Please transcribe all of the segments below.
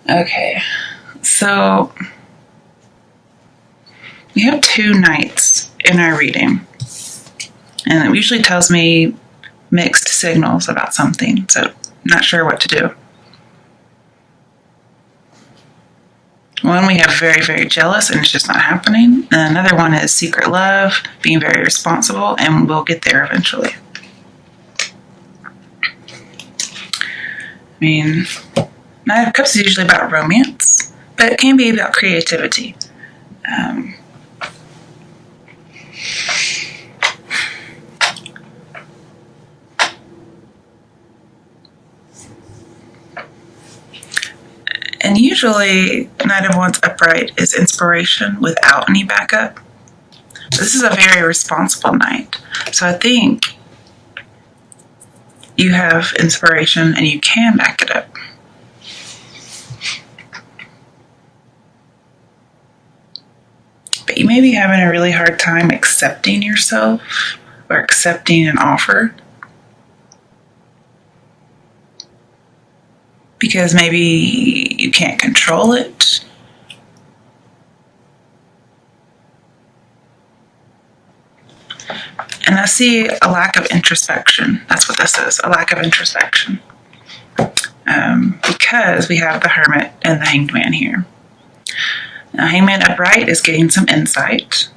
Okay, so we have 2 knights in our reading, and it usually tells me mixed signals about something, so I'm not sure what to do. One, we have very, very jealous and it's just not happening. And another one is secret love, being very responsible, and we'll get there eventually. I mean, Knight of Cups is usually about romance, but it can be about creativity. And usually, Knight of Wands upright is inspiration without any backup. This is a very responsible knight. So I think you have inspiration and you can back it up. But you may be having a really hard time accepting yourself or accepting an offer. Because maybe you can't control it. And I see a lack of introspection. That's what this is, a lack of introspection. Because we have the Hermit and the Hanged Man here. Now, Hangman upright is getting some insight.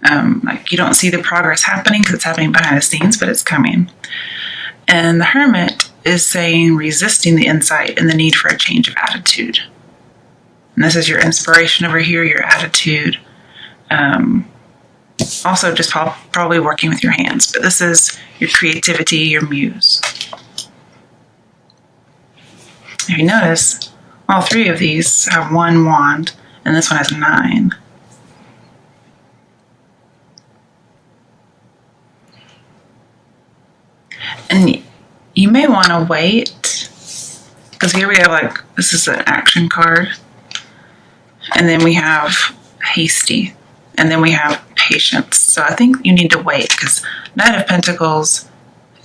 Like you don't see the progress happening because it's happening behind the scenes, but it's coming. And the Hermit is saying resisting the insight and the need for a change of attitude. And this is your inspiration over here, your attitude. Also just probably working with your hands, but this is your creativity, your muse. If you notice, all 3 of these have 1 wand, and this one has 9. And you may want to wait, because here we have this is an action card, and then we have hasty, and then we have patience. So I think you need to wait, because Knight of Pentacles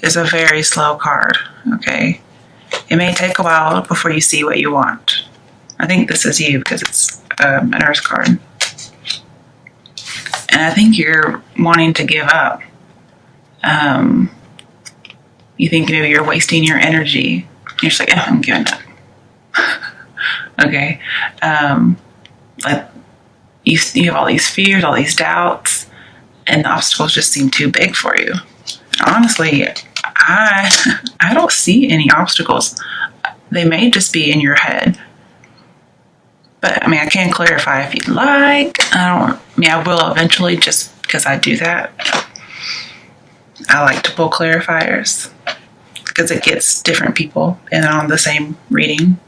is a very slow card, okay? It may take a while before you see what you want. I think this is you, because it's an Earth card. And I think you're wanting to give up. You think maybe you're wasting your energy. You're just like, I'm giving up. Okay. You have all these fears, all these doubts, and the obstacles just seem too big for you. Honestly, I don't see any obstacles. They may just be in your head. But, I can clarify if you'd like. I will eventually, just because I do that. I like to pull clarifiers because it gets different people in on the same reading.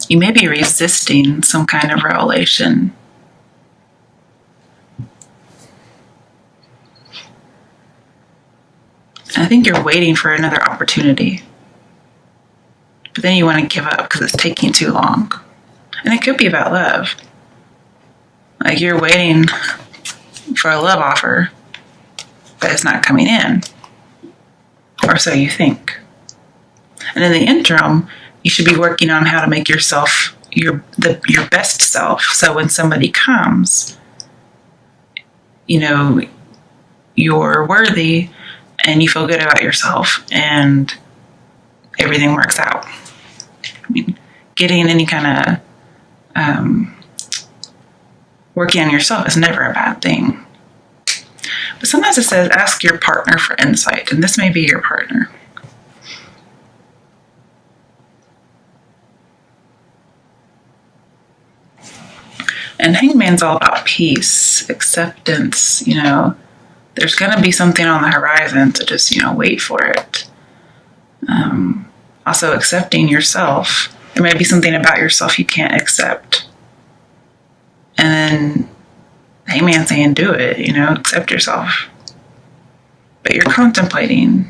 You may be resisting some kind of revelation. I think you're waiting for another opportunity. But then you want to give up because it's taking too long. And it could be about love. Like you're waiting for a love offer, but it's not coming in. Or so you think. And in the interim, you should be working on how to make yourself your best self. So when somebody comes, you're worthy and you feel good about yourself and everything works out. Getting any kind of working on yourself is never a bad thing. But sometimes it says ask your partner for insight, and this may be your partner. And Hangman's all about peace, acceptance, there's going to be something on the horizon, so just, wait for it. Also accepting yourself. There may be something about yourself you can't accept. And then Hangman saying, do it, accept yourself. But you're contemplating.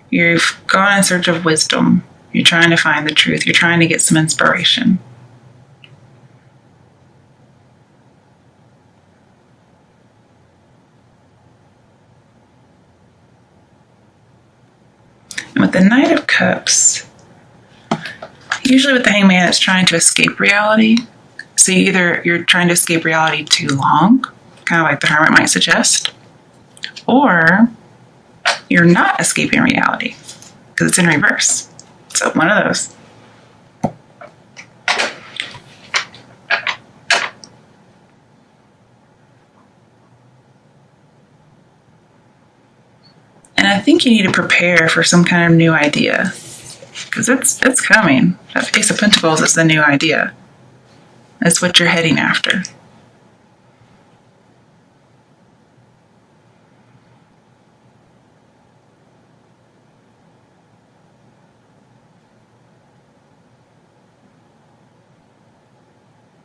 You've gone in search of wisdom. You're trying to find the truth. You're trying to get some inspiration. with the Knight of Cups, usually with the Hangman, it's trying to escape reality. So either you're trying to escape reality too long, kind of like the Hermit might suggest, or you're not escaping reality because it's in reverse. So one of those. And I think you need to prepare for some kind of new idea because it's coming. That Ace of Pentacles is the new idea. That's what you're heading after.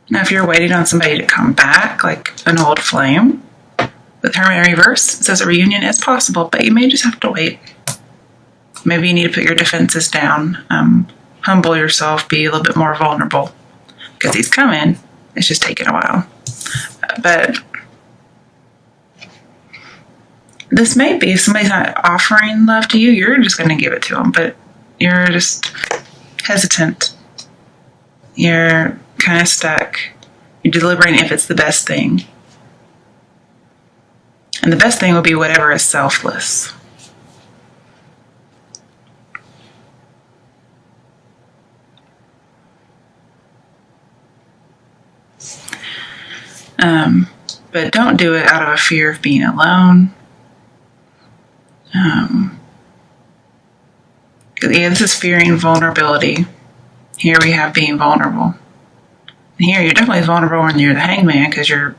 Now, if you're waiting on somebody to come back, like an old flame, with Hermit in reverse, it says a reunion is possible, but you may just have to wait. Maybe you need to put your defenses down, humble yourself, be a little bit more vulnerable, because he's coming. It's just taking a while. But this may be, if somebody's not offering love to you, you're just going to give it to them, but you're just hesitant. You're kind of stuck. You're deliberating if it's the best thing. And the best thing will be whatever is selfless. But don't do it out of a fear of being alone. This is fearing vulnerability. Here we have being vulnerable. And here you're definitely vulnerable when you're the Hangman because you're,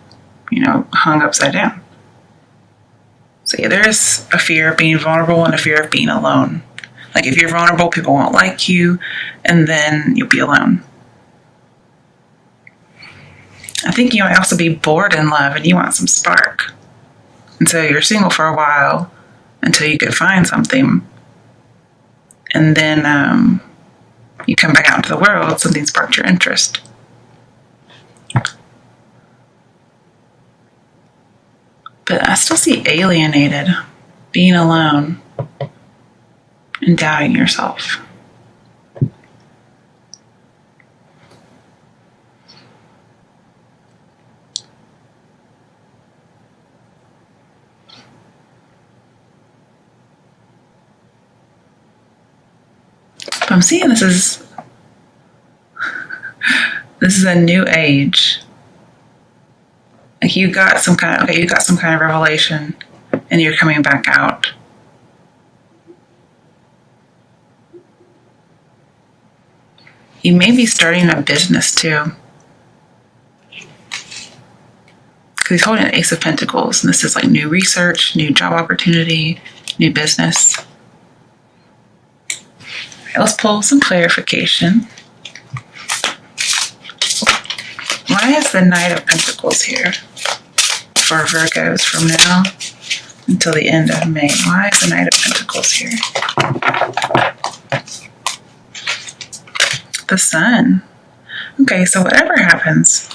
hung upside down. So yeah, there is a fear of being vulnerable and a fear of being alone. Like if you're vulnerable, people won't like you, and then you'll be alone. I think you might also be bored in love and you want some spark. And so you're single for a while until you could find something. And then you come back out into the world, something sparked your interest. But I still see alienated, being alone, and doubting yourself. But I'm seeing this is a new age. Like you got some kind of revelation and you're coming back out. You may be starting a business too. Because he's holding an Ace of Pentacles, and this is like new research, new job opportunity, new business. Let's pull some clarification. Why is the Knight of Pentacles here for Virgos from now until the end of May? Why is the Knight of Pentacles here? The Sun. Okay, so whatever happens,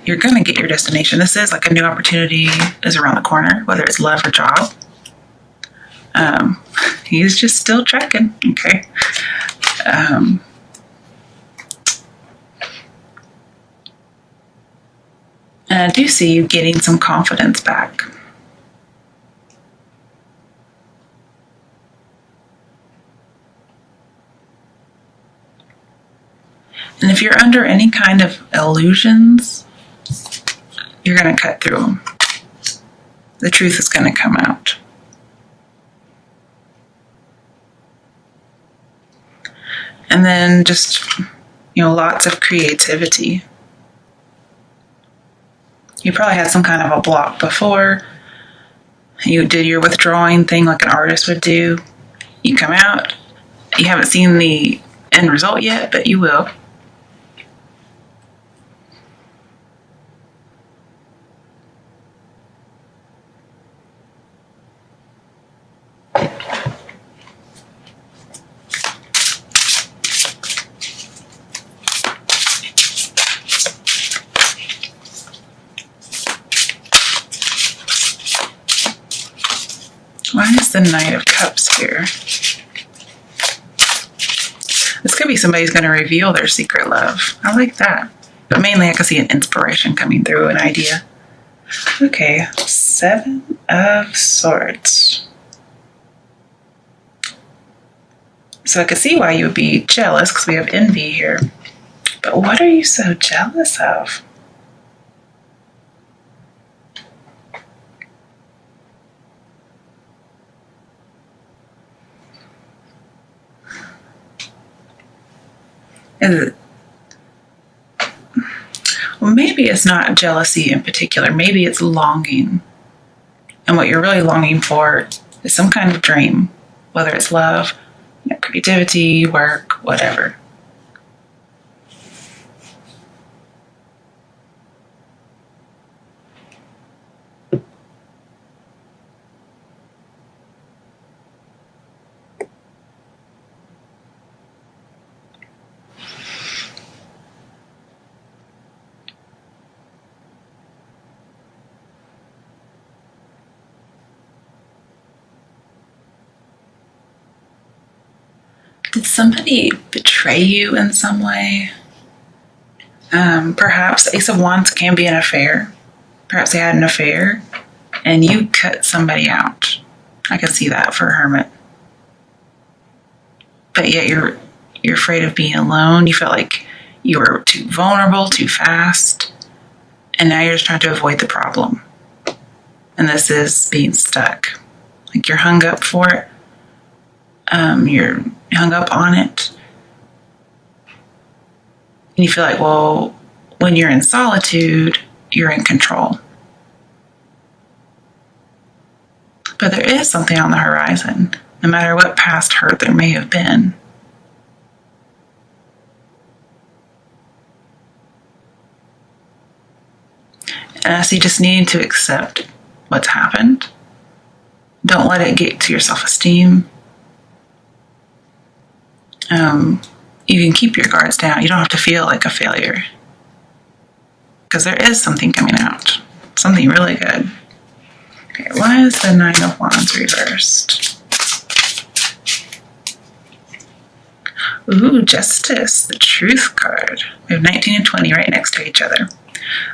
you're going to get your destination. This is like a new opportunity is around the corner, whether it's love or job. He's just still checking, okay? And I do see you getting some confidence back. And if you're under any kind of illusions, you're going to cut through them. The truth is going to come out. And then just, lots of creativity. You probably had some kind of a block before. You did your withdrawing thing like an artist would do. You come out. You haven't seen the end result yet, but you will. Why is the Knight of Cups here? be somebody who's going to reveal their secret love. I like that. But mainly I can see an inspiration coming through, an idea. Okay, 7 of Swords. So I can see why you would be jealous because we have envy here. But what are you so jealous of? Is it? Well, maybe it's not jealousy in particular. Maybe it's longing. And what you're really longing for is some kind of dream, whether it's love, creativity, work, whatever. Did somebody betray you in some way? Perhaps the Ace of Wands can be an affair. Perhaps they had an affair and you cut somebody out. I can see that for a Hermit. But yet you're afraid of being alone. You felt like you were too vulnerable, too fast. And now you're just trying to avoid the problem. And this is being stuck. Like you're hung up for it. You're hung up on it. And you feel like, well, when you're in solitude, you're in control. But there is something on the horizon, no matter what past hurt there may have been. And so you just need to accept what's happened. Don't let it get to your self-esteem. You can keep your guards down. You don't have to feel like a failure. Because there is something coming out. Something really good. Okay, why is the 9 of Wands reversed? Ooh, Justice, the Truth card. We have 19 and 20 right next to each other.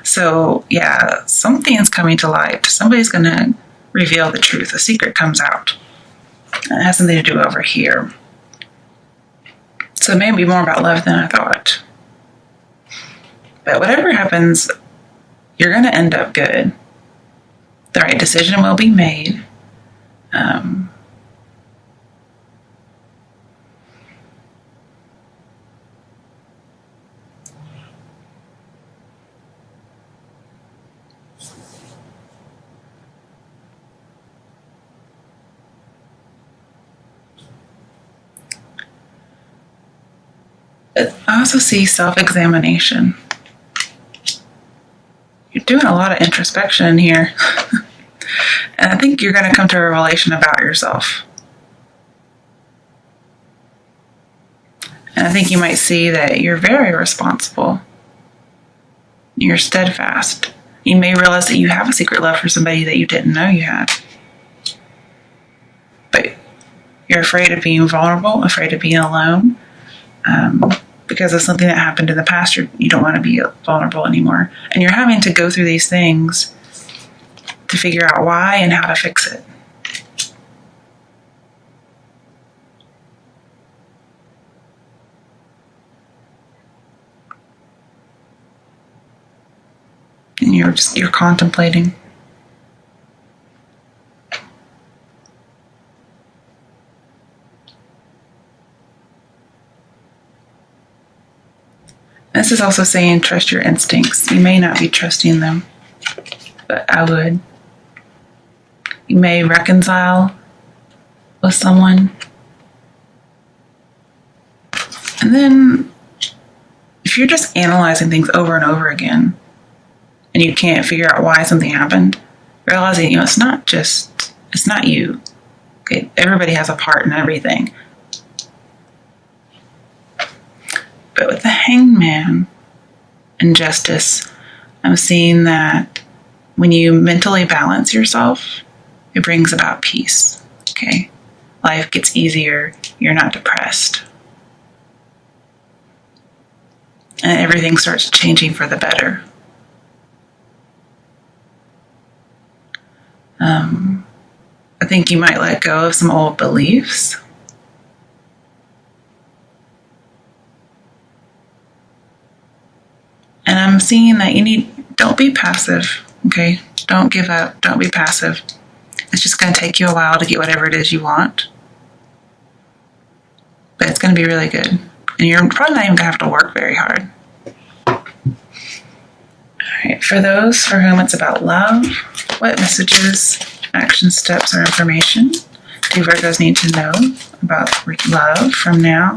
So, yeah, something's coming to light. Somebody's going to reveal the truth. A secret comes out. It has something to do over here. So it may be more about love than I thought. But whatever happens, you're going to end up good. The right decision will be made. I also see self-examination. You're doing a lot of introspection here. And I think you're going to come to a revelation about yourself. And I think you might see that you're very responsible. You're steadfast. You may realize that you have a secret love for somebody that you didn't know you had. But you're afraid of being vulnerable, afraid of being alone. Because of something that happened in the past, you don't want to be vulnerable anymore. And you're having to go through these things to figure out why and how to fix it. And you're contemplating. This is also saying trust your instincts. You may not be trusting them, but I would. You may reconcile with someone. And then if you're just analyzing things over and over again and you can't figure out why something happened, realizing, it's not you. Okay, everybody has a part in everything. But with the Hangman and Justice, I'm seeing that when you mentally balance yourself, it brings about peace. Okay? Life gets easier. You're not depressed. and everything starts changing for the better. I think you might let go of some old beliefs. And I'm seeing that don't be passive, okay? Don't give up, don't be passive. It's just going to take you a while to get whatever it is you want. But it's going to be really good. And you're probably not even going to have to work very hard. All right, for those for whom it's about love, what messages, action steps, or information do Virgos need to know about love from now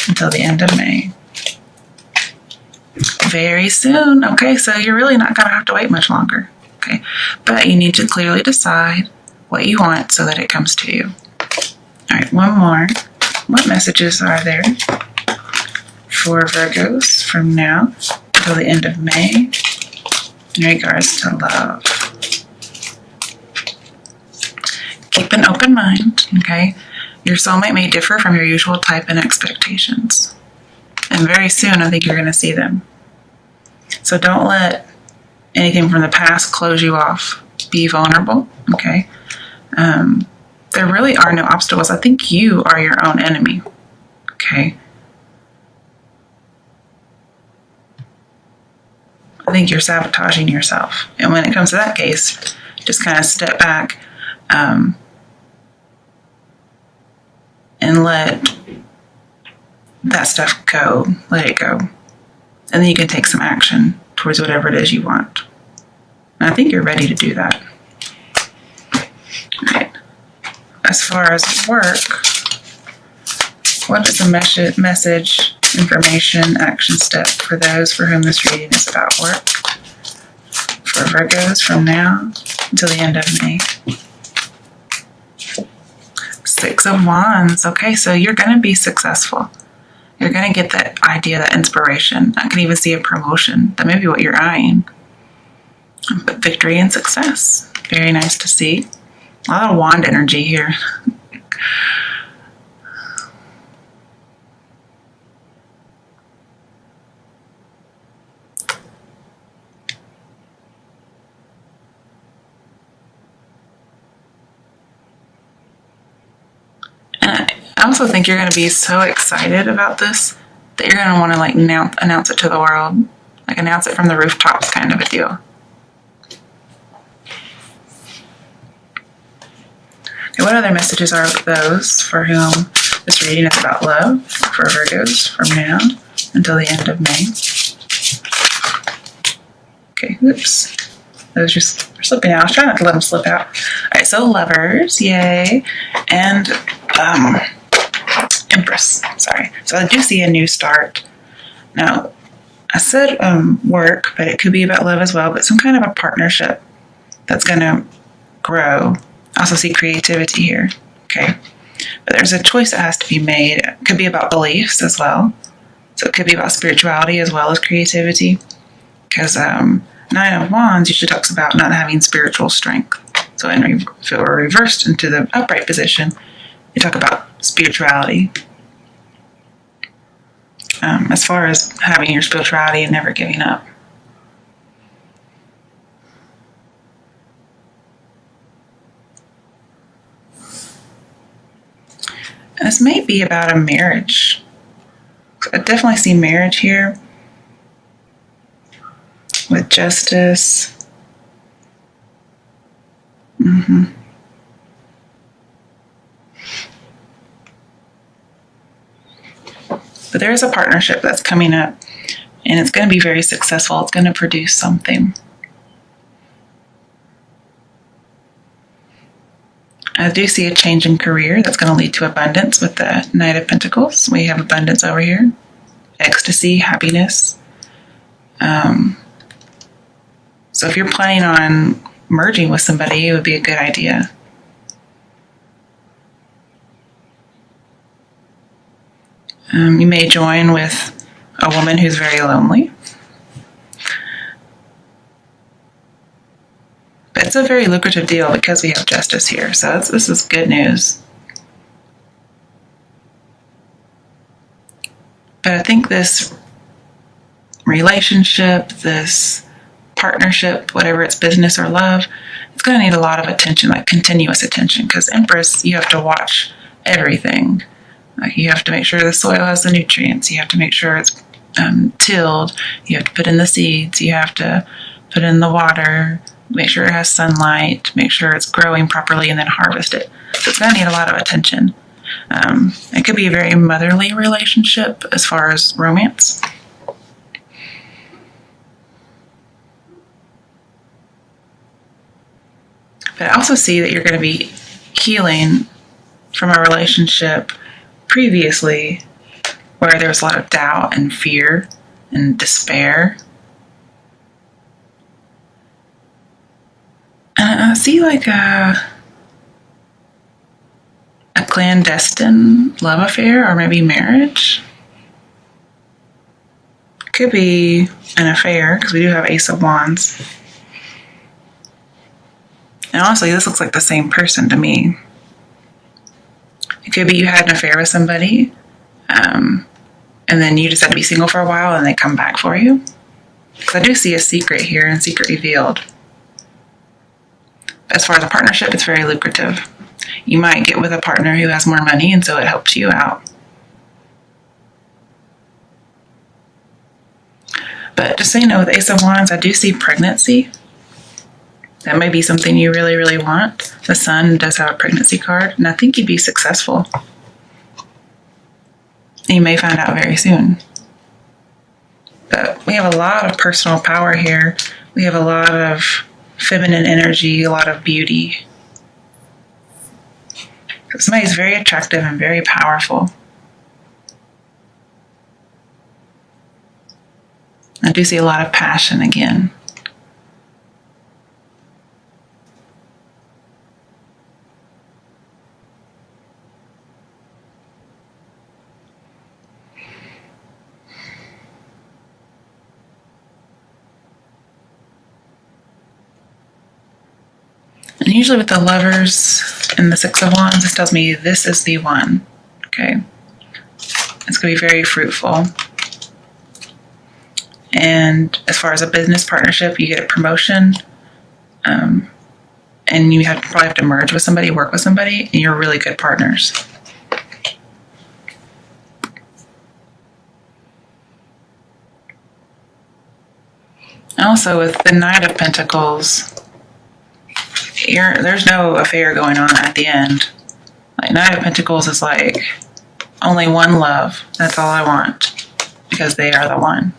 until the end of May? Very soon. Okay, so you're really not going to have to wait much longer. Okay, but you need to clearly decide what you want so that it comes to you. All right, one more. What messages are there for Virgos from now until the end of May in regards to love? Keep an open mind, okay? Your soulmate may differ from your usual type and expectations. And very soon, I think you're going to see them. So don't let anything from the past close you off. Be vulnerable, okay? There really are no obstacles. I think you are your own enemy, okay? I think you're sabotaging yourself. And when it comes to that case, just kind of step back and let that stuff go. Let it go. And then you can take some action towards whatever it is you want. And I think you're ready to do that. All right. As far as work, what is the message, information, action step for those for whom this reading is about work? For Virgos from now until the end of May. 6 of Wands. Okay, so you're going to be successful. You're going to get that idea, that inspiration. I can even see a promotion. That may be what you're eyeing. But victory and success. Very nice to see. A lot of wand energy here. And I also think you're going to be so excited about this that you're going to want to like announce it to the world. Like announce it from the rooftops kind of a deal. Okay, what other messages are those for whom this reading is about love for Virgos from now until the end of May? Okay, oops. Those just are slipping out. I was trying not to let them slip out. All right, so Lovers, yay. And Empress, sorry. So I do see a new start. Now, I said work, but it could be about love as well, but some kind of a partnership that's going to grow. I also see creativity here, okay? But there's a choice that has to be made. It could be about beliefs as well. So it could be about spirituality as well as creativity. Because 9 of Wands usually talks about not having spiritual strength. So if it were reversed into the upright position, you talk about spirituality. As far as having your spirituality and never giving up. And this may be about a marriage. I definitely see marriage here with justice. But there is a partnership that's coming up, and it's going to be very successful. It's going to produce something. I do see a change in career that's going to lead to abundance with the Knight of Pentacles. We have abundance over here. Ecstasy, happiness. So if you're planning on merging with somebody, it would be a good idea. You may join with a woman who's very lonely. But it's a very lucrative deal because we have justice here. So this is good news. But I think this relationship, this partnership, whatever it's business or love, it's going to need a lot of attention, like continuous attention. Because Empress, you have to watch everything. Like you have to make sure the soil has the nutrients. You have to make sure it's tilled. You have to put in the seeds. You have to put in the water. Make sure it has sunlight. Make sure it's growing properly, and then harvest it. So it's going to need a lot of attention. It could be a very motherly relationship as far as romance. But I also see that you're going to be healing from a relationship previously where there was a lot of doubt and fear and despair. And I see like a clandestine love affair or maybe marriage. Could be an affair because we do have Ace of Wands. And honestly, this looks like the same person to me. It could be you had an affair with somebody, and then you just had to be single for a while and they come back for you. Because I do see a secret here and secret revealed. As far as a partnership, it's very lucrative. You might get with a partner who has more money, and so it helps you out. But just so you know, with Ace of Wands, I do see pregnancy. That may be something you really, really want. The Sun does have a pregnancy card, and I think you'd be successful. And you may find out very soon. But we have a lot of personal power here. We have a lot of feminine energy, a lot of beauty. So somebody's very attractive and very powerful. I do see a lot of passion again. And usually with the Lovers and the Six of Wands, this tells me this is the one. Okay. It's going to be very fruitful. And as far as a business partnership, you get a promotion. And you probably have to merge with somebody, work with somebody, and you're really good partners. Also, with the Knight of Pentacles, there's no affair going on at the end. Like Knight of Pentacles is like only one love. That's all I want, because they are the one.